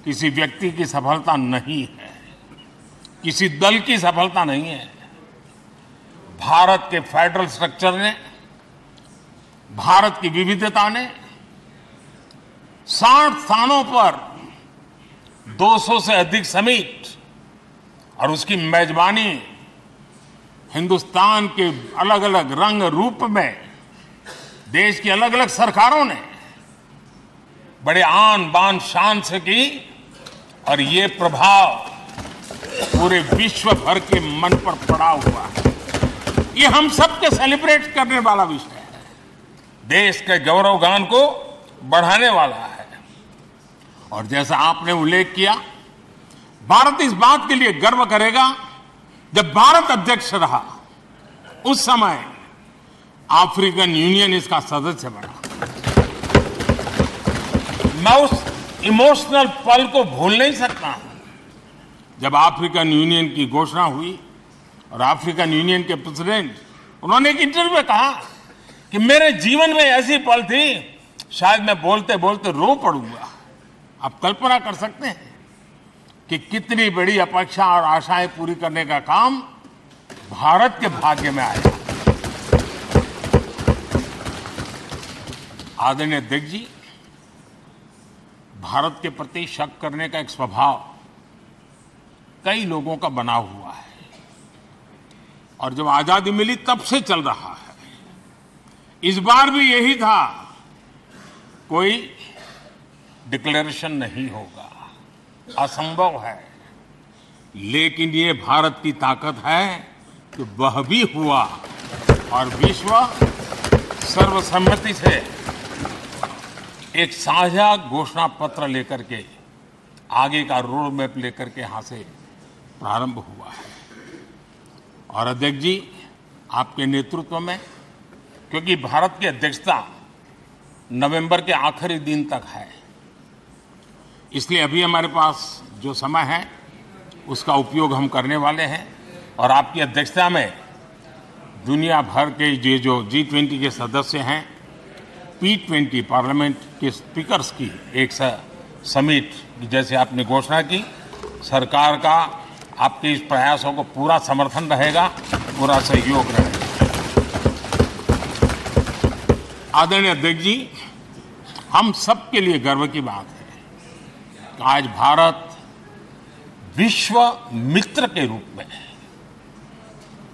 किसी व्यक्ति की सफलता नहीं है, किसी दल की सफलता नहीं है। भारत के फेडरल स्ट्रक्चर ने, भारत की विविधता ने 60 स्थानों पर 200 से अधिक समिट और उसकी मेजबानी हिंदुस्तान के अलग अलग रंग रूप में देश की अलग अलग सरकारों ने बड़े आन बान शान से की और ये प्रभाव पूरे विश्व भर के मन पर पड़ा हुआ है। ये हम सबके सेलिब्रेट करने वाला विषय है, देश के गौरवगान को बढ़ाने वाला है। और जैसा आपने उल्लेख किया, भारत इस बात के लिए गर्व करेगा, जब भारत अध्यक्ष रहा उस समय अफ्रीकन यूनियन इसका सदस्य बना। मैं उस इमोशनल पल को भूल नहीं सकता हूं जब अफ्रीकन यूनियन की घोषणा हुई और अफ्रीकन यूनियन के प्रेसिडेंट, उन्होंने एक इंटरव्यू में कहा कि मेरे जीवन में ऐसी पल थी शायद मैं बोलते बोलते रो पड़ूंगा। आप कल्पना कर सकते हैं कि कितनी बड़ी अपेक्षा और आशाएं पूरी करने का काम भारत के भाग्य में आया। आदरणीय अध्यक्ष जी, भारत के प्रति शक करने का एक स्वभाव कई लोगों का बना हुआ है और जब आजादी मिली तब से चल रहा है। इस बार भी यही था, कोई डिक्लेरेशन नहीं होगा, असंभव है। लेकिन ये भारत की ताकत है कि वह भी हुआ और विश्व सर्वसम्मति से एक साझा घोषणा पत्र लेकर के आगे का रोड मैप लेकर के यहां से प्रारंभ हुआ है। और अध्यक्ष जी, आपके नेतृत्व में, क्योंकि भारत की अध्यक्षता नवंबर के आखिरी दिन तक है, इसलिए अभी हमारे पास जो समय है उसका उपयोग हम करने वाले हैं। और आपकी अध्यक्षता में दुनिया भर के ये जो G20 के सदस्य हैं, P20 पार्लियामेंट के स्पीकर्स की एक समिट, जैसे आपने घोषणा की, सरकार का आपके इस प्रयासों को पूरा समर्थन रहेगा, पूरा सहयोग रहेगा। आदरणीय अध्यक्ष जी, हम सबके लिए गर्व की बात है कि आज भारत विश्व मित्र के रूप में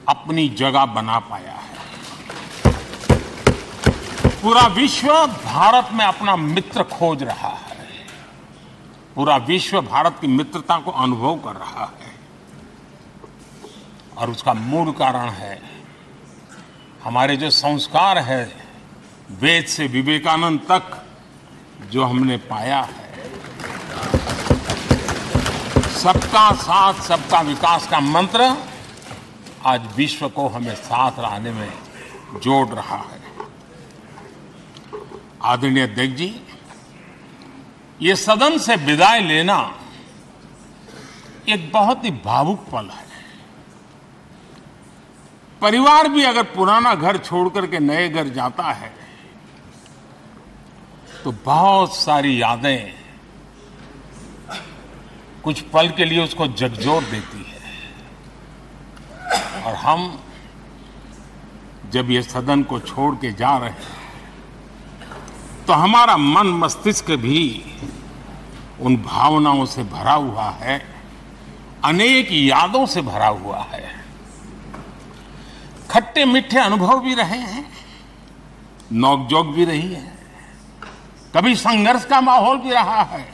अपनी जगह बना पाया है। पूरा विश्व भारत में अपना मित्र खोज रहा है, पूरा विश्व भारत की मित्रता को अनुभव कर रहा है। और उसका मूल कारण है हमारे जो संस्कार है, वेद से विवेकानंद तक जो हमने पाया है। सबका साथ सबका विकास का मंत्र आज विश्व को हमें साथ लाने में जोड़ रहा है। आदरणीय अध्यक्ष जी, ये सदन से विदाई लेना एक बहुत ही भावुक पल है। परिवार भी अगर पुराना घर छोड़कर के नए घर जाता है तो बहुत सारी यादें कुछ पल के लिए उसको झकझोर देती है। और हम जब ये सदन को छोड़ के जा रहे हैं तो हमारा मन मस्तिष्क भी उन भावनाओं से भरा हुआ है, अनेक यादों से भरा हुआ है। खट्टे मीठे अनुभव भी रहे हैं, नोकझोंक भी रही है, कभी संघर्ष का माहौल भी रहा है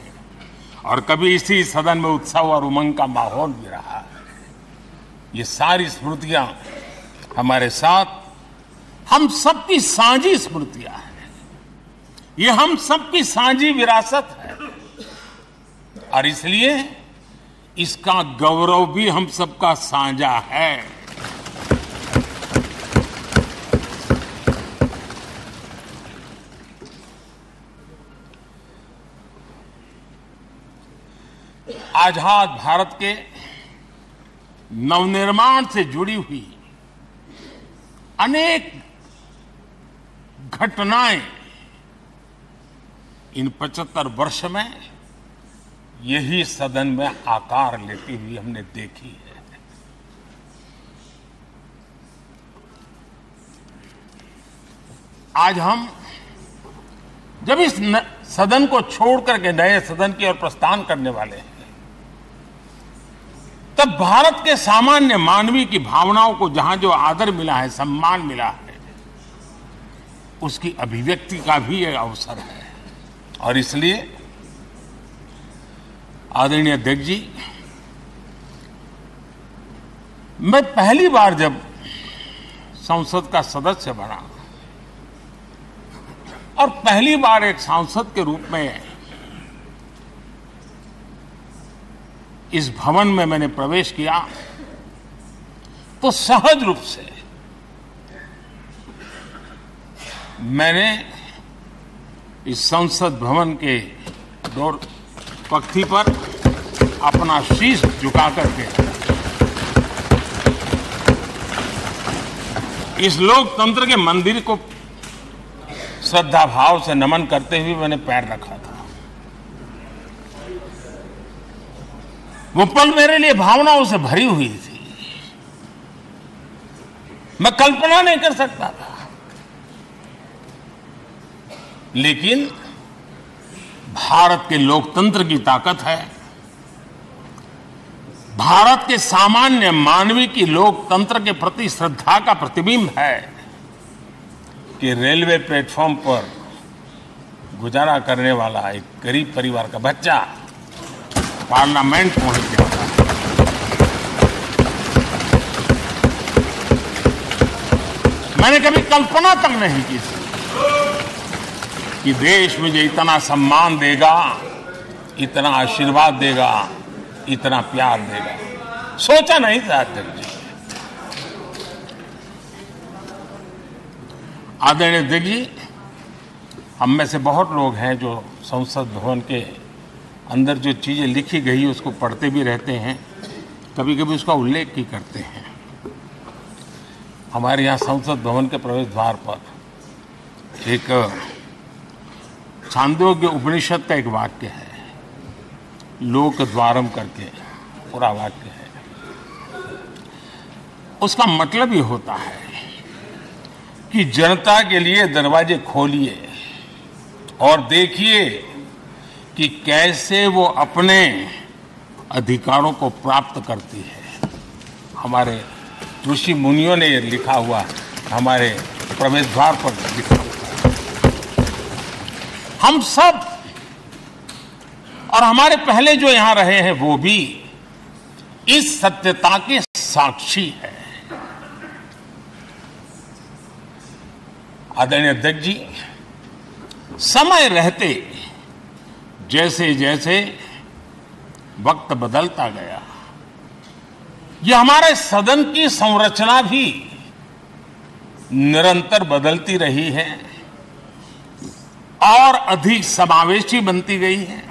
और कभी इसी सदन में उत्सव और उमंग का माहौल भी रहा है। ये सारी स्मृतियां हमारे साथ, हम सबकी साझी स्मृतियां हैं, ये हम सबकी साझी विरासत है और इसलिए इसका गौरव भी हम सबका साझा है। आजाद भारत के नवनिर्माण से जुड़ी हुई अनेक घटनाएं इन 75 वर्ष में यही सदन में आकार लेती हुई हमने देखी है। आज हम जब इस सदन को छोड़ करके नए सदन की ओर प्रस्थान करने वाले हैं, तब भारत के सामान्य मानवीय की भावनाओं को जहां जो आदर मिला है, सम्मान मिला है, उसकी अभिव्यक्ति का भी एक अवसर है। और इसलिए आदरणीय अध्यक्ष जी, मैं पहली बार जब संसद का सदस्य बना और पहली बार एक सांसद के रूप में इस भवन में मैंने प्रवेश किया, तो सहज रूप से मैंने इस संसद भवन के डोर पक्ति पर अपना शीश झुका करके इस लोकतंत्र के मंदिर को श्रद्धा भाव से नमन करते हुए मैंने पैर रखा था। वो पल मेरे लिए भावनाओं से भरी हुई थी। मैं कल्पना नहीं कर सकता था, लेकिन भारत के लोकतंत्र की ताकत है, भारत के सामान्य मानवीय की लोकतंत्र के प्रति श्रद्धा का प्रतिबिंब है कि रेलवे प्लेटफॉर्म पर गुजारा करने वाला एक गरीब परिवार का बच्चा पार्लियामेंट पहुंच गया। मैंने कभी कल्पना तक नहीं की थी कि देश मुझे इतना सम्मान देगा, इतना आशीर्वाद देगा, इतना प्यार देगा। सोचा नहीं था अध्यक्ष जी। आदरणीय अध्यक्ष जी, हम में से बहुत लोग हैं जो संसद भवन के अंदर जो चीजें लिखी गई उसको पढ़ते भी रहते हैं, कभी कभी उसका उल्लेख भी करते हैं। हमारे यहाँ संसद भवन के प्रवेश द्वार पर एक छांदोग्य उपनिषद का एक वाक्य है, लोक द्वारम करके पूरा वाक्य है। उसका मतलब ये होता है कि जनता के लिए दरवाजे खोलिए और देखिए कि कैसे वो अपने अधिकारों को प्राप्त करती है। हमारे ऋषि मुनियों ने ये लिखा हुआ, हमारे प्रवेश द्वार पर लिखा हुआ। हम सब और हमारे पहले जो यहां रहे हैं वो भी इस सत्यता के साक्षी है। आदरणीय अध्यक्ष जी, समय रहते जैसे जैसे वक्त बदलता गया, यह हमारे सदन की संरचना भी निरंतर बदलती रही है और अधिक समावेशी बनती गई है।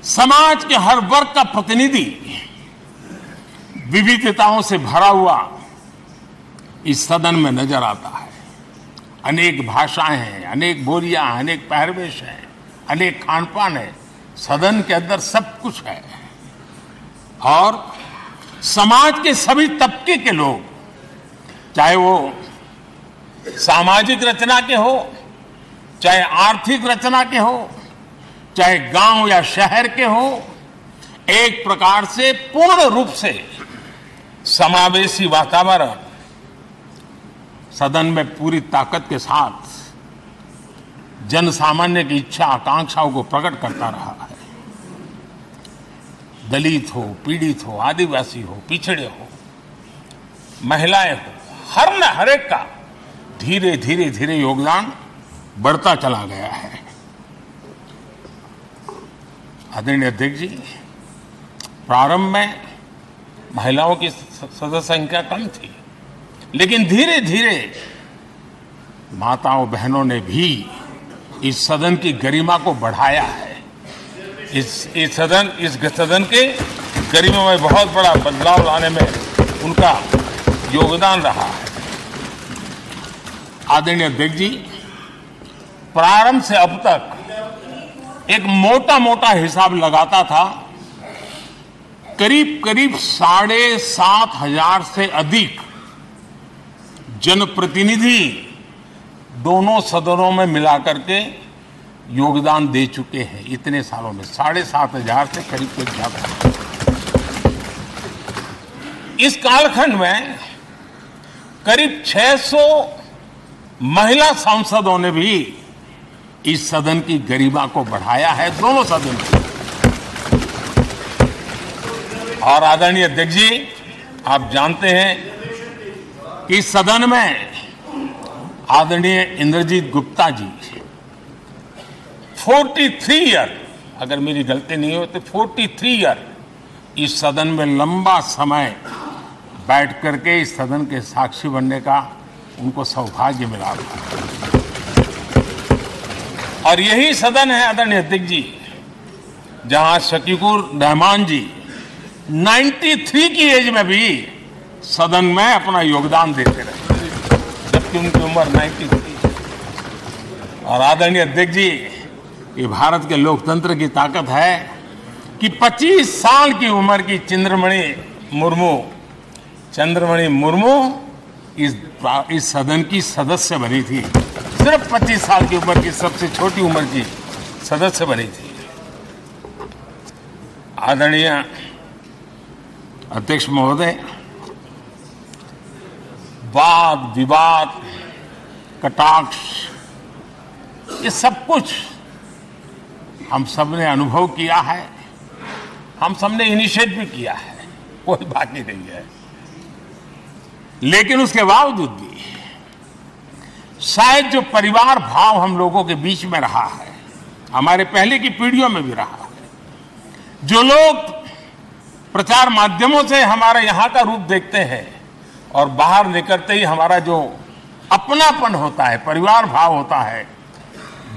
समाज के हर वर्ग का प्रतिनिधि विविधताओं से भरा हुआ इस सदन में नजर आता है। अनेक भाषाएं हैं, अनेक बोलियां, अनेक पहरवेश हैं, अनेक खानपान है। सदन के अंदर सब कुछ है और समाज के सभी तबके के लोग, चाहे वो सामाजिक रचना के हो, चाहे आर्थिक रचना के हो, चाहे गांव या शहर के हो, एक प्रकार से पूर्ण रूप से समावेशी वातावरण सदन में पूरी ताकत के साथ जन सामान्य की इच्छा आकांक्षाओं को प्रकट करता रहा है। दलित हो, पीड़ित हो, आदिवासी हो, पिछड़े हो, महिलाएं हो, हर एक का धीरे धीरे धीरे योगदान बढ़ता चला गया है। आदरणीय अध्यक्ष जी, प्रारंभ में महिलाओं की सदस्य संख्या कम थी, लेकिन धीरे धीरे माताओं बहनों ने भी इस सदन की गरिमा को बढ़ाया है। इस सदन के गरिमा में बहुत बड़ा बदलाव लाने में उनका योगदान रहा है। आदरणीय अध्यक्ष जी, प्रारंभ से अब तक एक मोटा मोटा हिसाब लगाता था, करीब करीब 7,500 से अधिक जनप्रतिनिधि दोनों सदनों में मिलाकर के योगदान दे चुके हैं। इतने सालों में 7,500 से करीब करीब ज्यादा। इस कालखंड में करीब 600 महिला सांसदों ने भी इस सदन की गरिमा को बढ़ाया है, दोनों सदन में। और आदरणीय अध्यक्ष जी, आप जानते हैं कि इस सदन में आदरणीय इंद्रजीत गुप्ता जी 43 ईयर, अगर मेरी गलती नहीं हो तो 43 ईयर इस सदन में लंबा समय बैठ करके इस सदन के साक्षी बनने का उनको सौभाग्य मिला था। और यही सदन है आदरणीय अध्यक्ष जी जहां शकीकुर रहमान जी 93 की एज में भी सदन में अपना योगदान देते रहे, जबकि उनकी उम्र 93। और आदरणीय अध्यक्ष जी, ये भारत के लोकतंत्र की ताकत है कि 25 साल की उम्र की चंद्रमणि मुर्मू इस सदन की सदस्य बनी थी। सिर्फ 25 साल की उम्र की, सबसे छोटी उम्र की सदस्य बनी थी। आदरणीय अध्यक्ष महोदय, वाद विवाद कटाक्ष ये सब कुछ हम सब ने अनुभव किया है, हम सब ने इनिशिएट भी किया है, कोई बाकी नहीं है। लेकिन उसके बावजूद भी शायद जो परिवार भाव हम लोगों के बीच में रहा है, हमारे पहले की पीढ़ियों में भी रहा है, जो लोग प्रचार माध्यमों से हमारे यहां का रूप देखते हैं और बाहर निकलते ही हमारा जो अपनापन होता है, परिवार भाव होता है,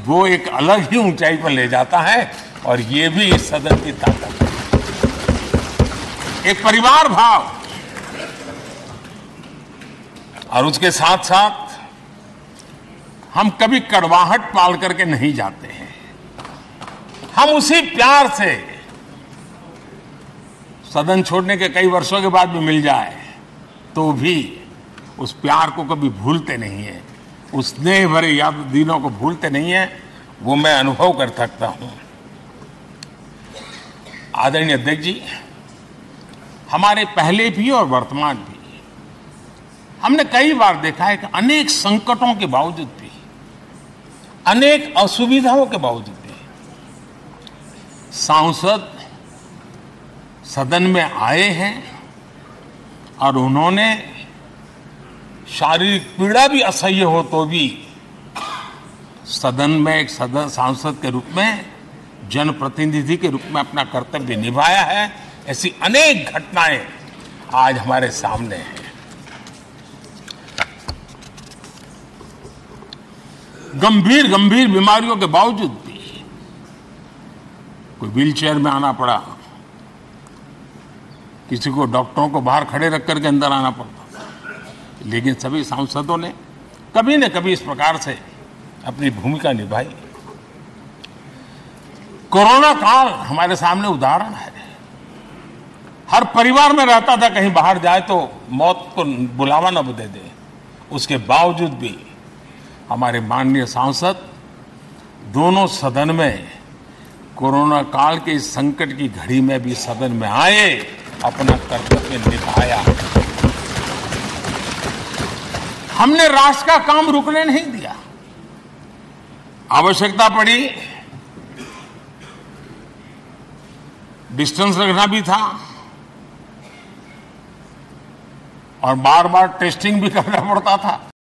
वो एक अलग ही ऊंचाई पर ले जाता है। और ये भी इस सदन की ताकत है, एक परिवार भाव। और उसके साथ साथ हम कभी कड़वाहट पाल करके नहीं जाते हैं, हम उसी प्यार से सदन छोड़ने के कई वर्षों के बाद भी मिल जाए तो भी उस प्यार को कभी भूलते नहीं है, उस स्नेह भरे याद दिनों को भूलते नहीं है। वो मैं अनुभव कर सकता हूं। आदरणीय अध्यक्ष जी, हमारे पहले भी और वर्तमान भी हमने कई बार देखा है कि अनेक संकटों के बावजूद भी, अनेक असुविधाओं के बावजूद भी सांसद सदन में आए हैं और उन्होंने शारीरिक पीड़ा भी असह्य हो तो भी सदन में एक सांसद के रूप में, जनप्रतिनिधि के रूप में अपना कर्तव्य निभाया है। ऐसी अनेक घटनाएं आज हमारे सामने हैं। गंभीर बीमारियों के बावजूद भी कोई व्हीलचेयर में आना पड़ा, किसी को डॉक्टरों को बाहर खड़े रख करके अंदर आना पड़ता, लेकिन सभी सांसदों ने कभी न कभी इस प्रकार से अपनी भूमिका निभाई। कोरोना काल हमारे सामने उदाहरण है। हर परिवार में रहता था कहीं बाहर जाए तो मौत को बुलावा न दे दे, उसके बावजूद भी हमारे माननीय सांसद दोनों सदन में कोरोना काल के इस संकट की घड़ी में भी सदन में आए, अपना कर्तव्य निभाया। हमने राष्ट्र का काम रुकने नहीं दिया। आवश्यकता पड़ी, डिस्टेंस रखना भी था और बार बार टेस्टिंग भी करना पड़ता था।